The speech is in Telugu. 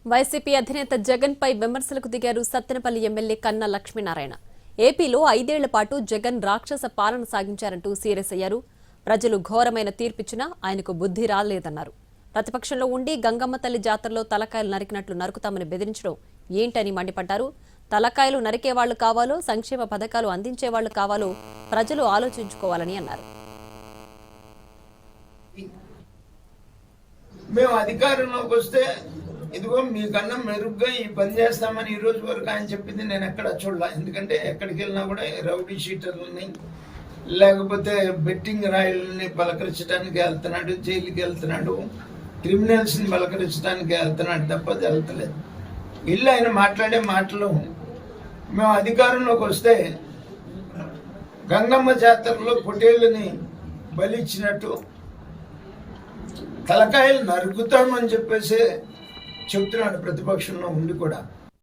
వైసీపీ అధినేత జగన్ పై విమర్శలకు దిగారు సత్తెనపల్లి ఎమ్మెల్యే కన్నా లక్ష్మీనారాయణ. ఏపీలో 5 ఏళ్ల పాటు జగన్ రాక్షస పాలన సాగించారంటూ సీరియస్ అయ్యారు. ప్రజలు ఘోరమైన తీర్పిచ్చినా ఆయనకు బుద్ధి రాలేదన్నారు. ప్రతిపక్షంలో ఉండి గంగమ్మ తల్లి జాతరలో తలకాయలు నరికినట్లు నరుకుతామని బెదిరించడం ఏంటని మండిపడ్డారు. తలకాయలు నరికేవాళ్లు కావాలో, సంక్షేమ పథకాలు అందించేవాళ్లు కావాలో ప్రజలు ఆలోచించుకోవాలని అన్నారు. మేము అధికారంలోకి వస్తే ఇదిగో మీకన్నా మెరుగ్గా ఈ పని చేస్తామని ఈ రోజు వరకు ఆయన చెప్పింది నేను ఎక్కడ చూడాల. ఎందుకంటే ఎక్కడికి వెళ్ళినా కూడా రౌడీ షీటర్లని లేకపోతే బెట్టింగ్ రాయల్ని పలకరించడానికి వెళ్తున్నాడు, జైలుకి వెళ్తున్నాడు, క్రిమినల్స్ని పలకరించడానికి వెళ్తున్నాడు తప్ప అది వెళ్తలేదు. వీళ్ళు ఆయన మాట్లాడే మాటలు మేము అధికారంలోకి వస్తే గంగమ్మ జాతరలో పొట్టేళ్ళని బలిచ్చినట్టు తలకాయలు నరుకుతామని చెప్పేసి చెప్తున్నాడు ప్రతిపక్షంలో ఉండి కూడా.